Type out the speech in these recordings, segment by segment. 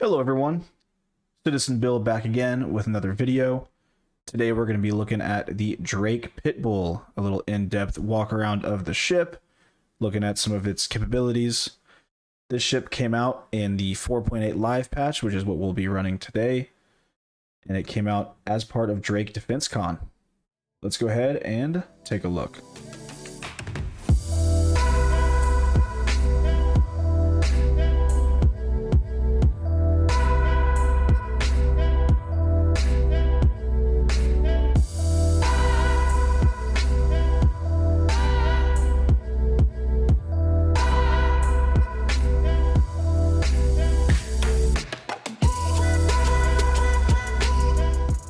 Hello everyone, Citizen Bill back again with another video. Today we're going to be looking at the Drake Pitbull, a little in-depth walk around of the ship, looking at some of its capabilities. This ship came out in the 4.8 live patch, which is what we'll be running today, and it came out as part of Drake DefenseCon. Let's go ahead and take a look.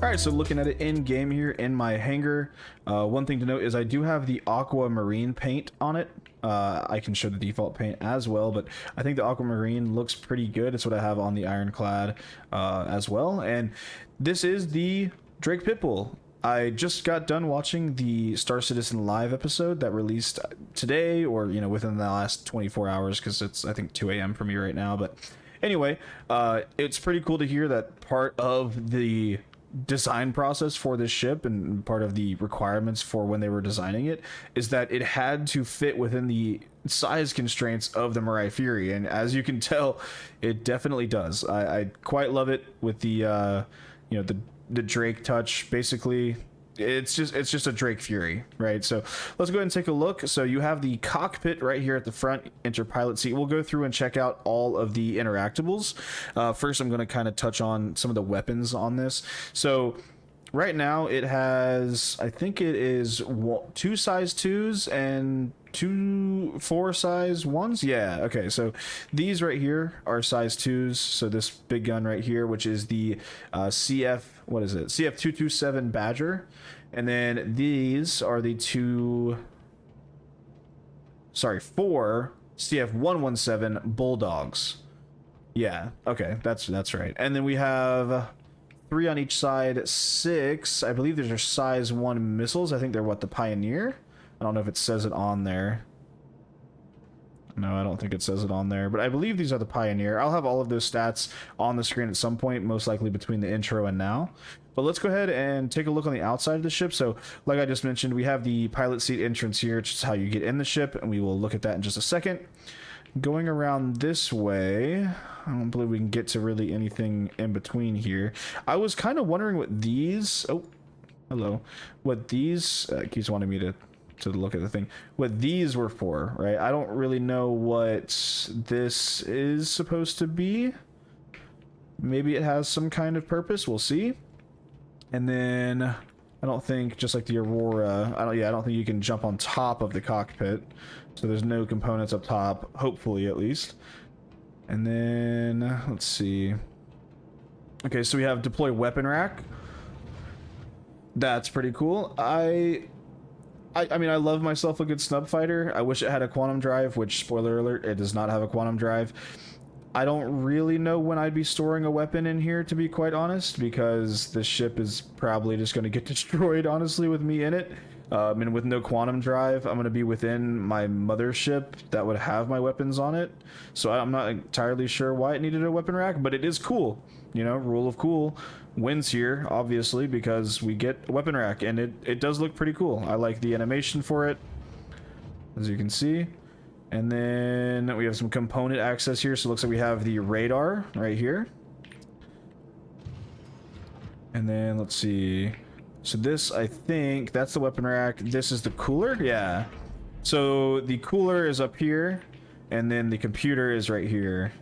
Alright, so looking at it in game here in my hangar, one thing to note is I do have the aquamarine paint on it. I can show the default paint as well, but I think the aquamarine looks pretty good. It's what I have on the ironclad as well. And this is the Drake Pitbull. I just got done watching the Star Citizen live episode that released today, or within the last 24 hours, because it's I think 2 a.m. for me right now. But anyway, it's pretty cool to hear that part of the design process for this ship and part of the requirements for when they were designing it is that it had to fit within the size constraints of the Mirai Fury, and as you can tell, it definitely does. I quite love it with the the Drake touch. Basically it's just a Drake Fury, right? So let's go ahead and take a look. So you have the cockpit right here at the front, enter pilot seat. We'll go through and check out all of the interactables. First, I'm going to kind of touch on some of the weapons on this. So right now it has, I think it is 2 size 2s and 2 4 size 1s. Yeah, okay, so these right here are size 2s. So this big gun right here, which is the CF, what is it, CF227 Badger, and then these are the 4 CF117 Bulldogs. Yeah, okay, that's right. And then we have 3 on each side, 6, I believe these are size 1 missiles. I think they're what, the Pioneer? I don't know if it says it on there. No, I don't think it says it on there, but I believe these are the Pioneer. I'll have all of those stats on the screen at some point, most likely between the intro and now. But let's go ahead and take a look on the outside of the ship. So like I just mentioned, we have the pilot seat entrance here, which is how you get in the ship, and we will look at that in just a second. Going around this way, I don't believe we can get to really anything in between here. I was kind of wondering what these, oh, hello, what these, keeps wanting me to look at the thing, what these were for, right? I don't really know what this is supposed to be. Maybe it has some kind of purpose, we'll see. And then I don't think, just like the Aurora, I don't think you can jump on top of the cockpit, so there's no components up top, hopefully at least. And then let's see. Okay, so we have deploy weapon rack. That's pretty cool. I mean, I love myself a good snub fighter. I wish it had a quantum drive, which, spoiler alert, it does not have a quantum drive. I don't really know when I'd be storing a weapon in here, to be quite honest, because this ship is probably just going to get destroyed, honestly, with me in it. And with no quantum drive, I'm going to be within my mothership that would have my weapons on it. So I'm not entirely sure why it needed a weapon rack, but it is cool. You know, rule of cool wins here, obviously, because we get a weapon rack, and it does look pretty cool. I like the animation for it, as you can see. And then we have some component access here, so it looks like we have the radar right here. And then let's see. So this, I think, that's the weapon rack. This is the cooler? Yeah. So the cooler is up here, and then the computer is right here.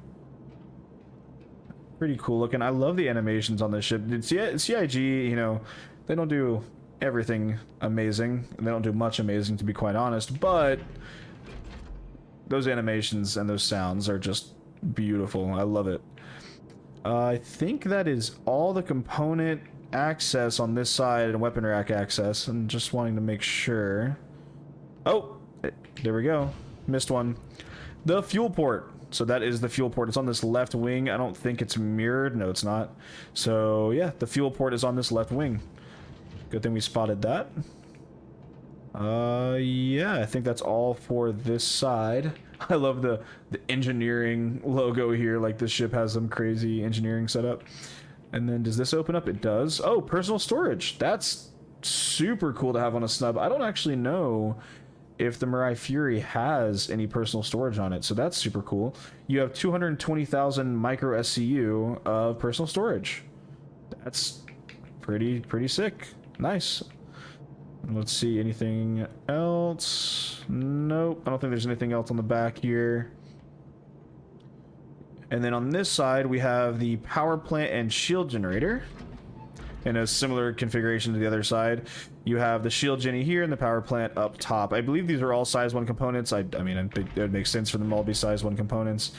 Pretty cool looking. I love the animations on this ship. CIG, you know, they don't do everything amazing. They don't do much amazing, to be quite honest, but those animations and those sounds are just beautiful. I love it. I think that is all the component access on this side and weapon rack access. I'm just wanting to make sure. Oh, there we go. Missed one. The fuel port. So that is the fuel port. It's on this left wing. I don't think it's mirrored. No, it's not. So yeah, the fuel port is on this left wing. Good thing we spotted that. Yeah, I think that's all for this side. I love the engineering logo here. Like the ship has some crazy engineering setup. And then does this open up? It does. Oh, personal storage. That's super cool to have on a snub. I don't actually know if the Mirai Fury has any personal storage on it, so that's super cool. You have 220,000 micro SCU of personal storage. That's pretty sick. Nice. Let's see, anything else? Nope, I don't think there's anything else on the back here. And then on this side, we have the power plant and shield generator in a similar configuration to the other side. You have the shield genny here and the power plant up top. I believe these are all size 1 components. I mean, it would make sense for them all to be size 1 components.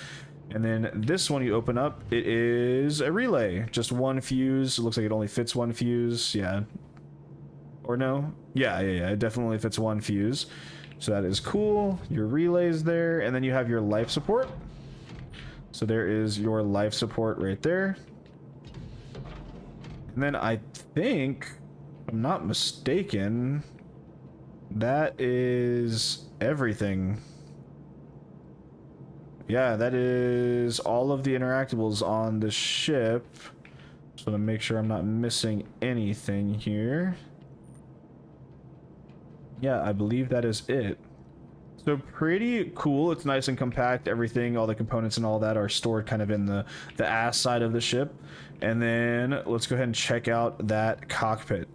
And then this one you open up, it is a relay. Just 1 fuse. It looks like it only fits 1 fuse. Yeah. Or no? Yeah, it definitely fits 1 fuse. So that is cool. Your relay's there. And then you have your life support. So there is your life support right there. And then I think, if I'm not mistaken, that is everything. Yeah, that is all of the interactables on the ship. So to make sure I'm not missing anything here. Yeah, I believe that is it. So pretty cool. It's nice and compact. Everything, all the components and all that are stored kind of in the ass side of the ship. And then let's go ahead and check out that cockpit.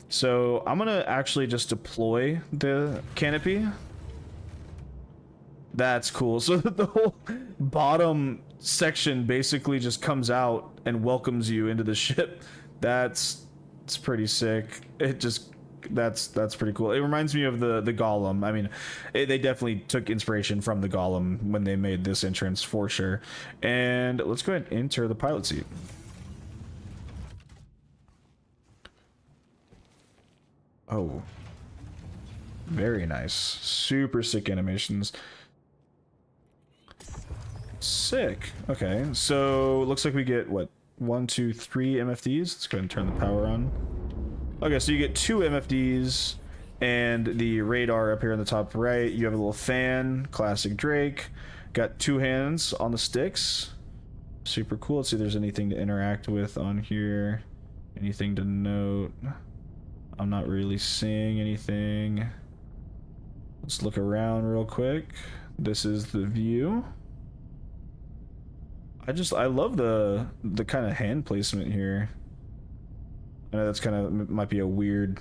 So I'm gonna actually just deploy the canopy. That's cool. So the whole bottom section basically just comes out and welcomes you into the ship. It's pretty sick. That's pretty cool. It reminds me of the Golem. I mean, they definitely took inspiration from the Golem when they made this entrance for sure. And let's go ahead and enter the pilot seat. Oh, very nice. Super sick animations. Sick. Okay, so looks like we get what, 1, 2, 3 MFDs. Let's go ahead and turn the power on. Okay, so you get 2 MFDs and the radar up here in the top right. You have a little fan, classic Drake. Got 2 hands on the sticks. Super cool. Let's see if there's anything to interact with on here. Anything to note? I'm not really seeing anything. Let's look around real quick. This is the view. I love the kind of hand placement here. I know that's kind of might be a weird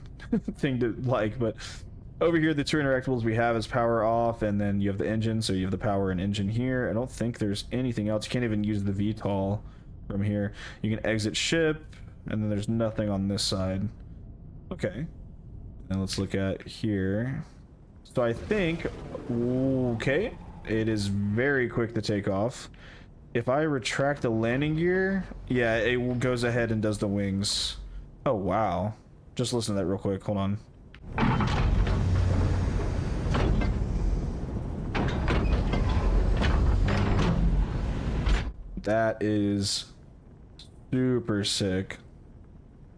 thing to like, but over here the 2 interactables we have is power off, and then you have the engine, so you have the power and engine here. I don't think there's anything else. You can't even use the VTOL from here. You can exit ship, and then there's nothing on this side. Okay, and let's look at here. So I think, okay, it is very quick to take off. If I retract the landing gear, yeah, it goes ahead and does the wings. Oh, wow. Just listen to that real quick. Hold on. That is super sick.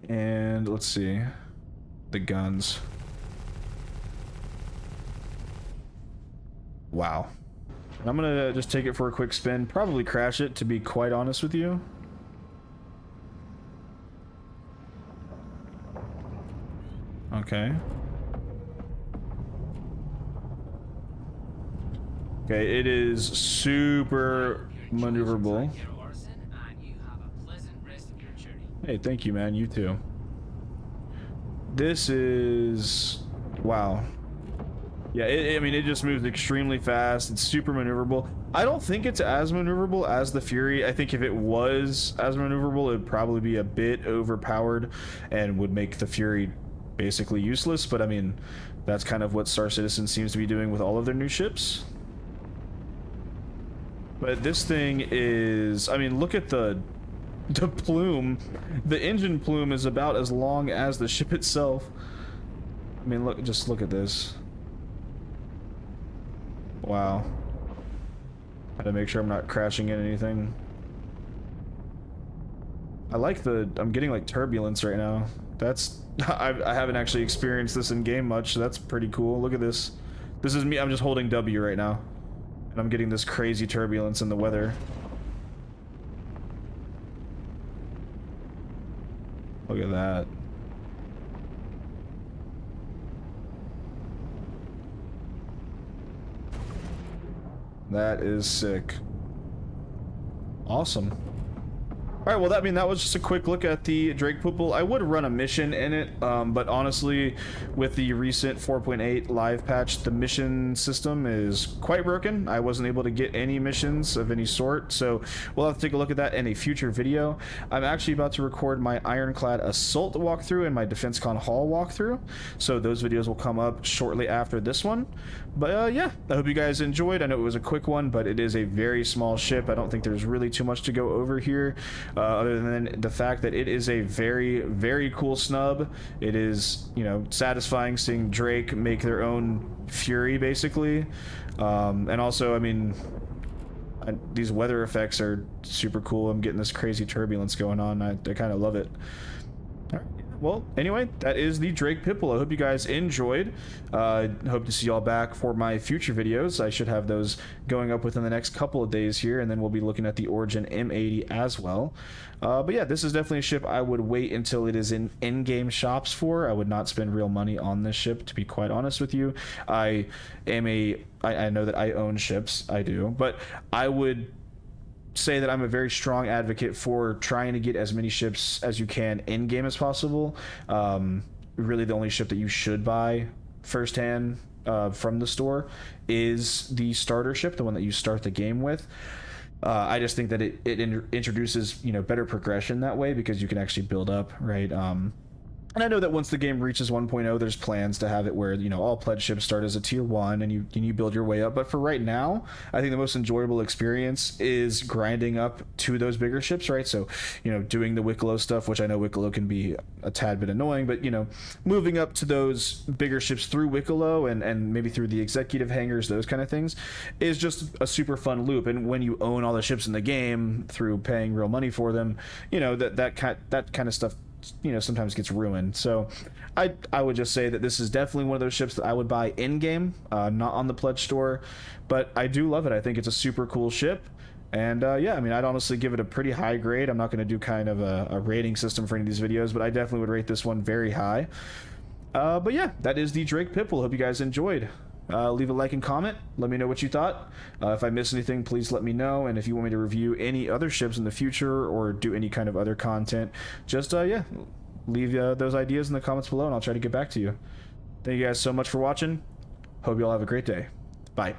And let's see. The guns. Wow. I'm gonna just take it for a quick spin. Probably crash it, to be quite honest with you. Okay. Okay, it is super maneuverable. Hey, thank you, man. You too. This is... wow. Yeah, I mean, it just moves extremely fast. It's super maneuverable. I don't think it's as maneuverable as the Fury. I think if it was as maneuverable, it would probably be a bit overpowered and would make the Fury basically useless. But I mean, that's kind of what Star Citizen seems to be doing with all of their new ships. But this thing is... I mean, look at the plume. The engine plume is about as long as the ship itself. I mean, look, just look at this. Wow. Had to make sure I'm not crashing into anything. I like I'm getting like turbulence right now. That's... I haven't actually experienced this in game much, so that's pretty cool. Look at this. This is me. I'm just holding W right now. And I'm getting this crazy turbulence in the weather. Look at that. That is sick. Awesome. Alright, well, that was just a quick look at the Drake Pitbull. I would run a mission in it, but honestly, with the recent 4.8 live patch, the mission system is quite broken. I wasn't able to get any missions of any sort, so we'll have to take a look at that in a future video. I'm actually about to record my Ironclad Assault walkthrough and my DefenseCon Hall walkthrough, so those videos will come up shortly after this one. But yeah, I hope you guys enjoyed. I know it was a quick one, but it is a very small ship. I don't think there's really too much to go over here. Other than the fact that it is a very, very cool snub. It is, you know, satisfying seeing Drake make their own Fury, basically. And also, I mean, these weather effects are super cool. I'm getting this crazy turbulence going on. I kind of love it. All right. Well, anyway, that is the Drake Pitbull. I hope you guys enjoyed. Hope to see y'all back for my future videos. I should have those going up within the next couple of days here, and then we'll be looking at the Origin M80 as well. But yeah, this is definitely a ship I would wait until it is in in-game shops for. I would not spend real money on this ship, to be quite honest with you. I know that I own ships, I do, but I would say that I'm a very strong advocate for trying to get as many ships as you can in game as possible. Really, the only ship that you should buy firsthand from the store is the starter ship, the one that you start the game with. I just think that it introduces, you know, better progression that way, because you can actually build up, right? And I know that once the game reaches 1.0, there's plans to have it where, you know, all pledge ships start as a tier 1 and you build your way up. But for right now, I think the most enjoyable experience is grinding up to those bigger ships, right? So, you know, doing the Wicklow stuff, which I know Wicklow can be a tad bit annoying, but, you know, moving up to those bigger ships through Wicklow and maybe through the executive hangars, those kind of things, is just a super fun loop. And when you own all the ships in the game through paying real money for them, you know, that kind of stuff, you know, sometimes gets ruined. So I would just say that this is definitely one of those ships that I would buy in game, not on the pledge store, but I do love it. I think it's a super cool ship. And yeah, I mean, I'd honestly give it a pretty high grade. I'm not going to do kind of a rating system for any of these videos, but I definitely would rate this one very high. But yeah, that is the Drake Pitbull. Hope you guys enjoyed. Leave a like and comment. Let me know what you thought. If I missed anything, please let me know. And if you want me to review any other ships in the future or do any kind of other content, just yeah, leave those ideas in the comments below and I'll try to get back to you. Thank you guys so much for watching. Hope you all have a great day. Bye.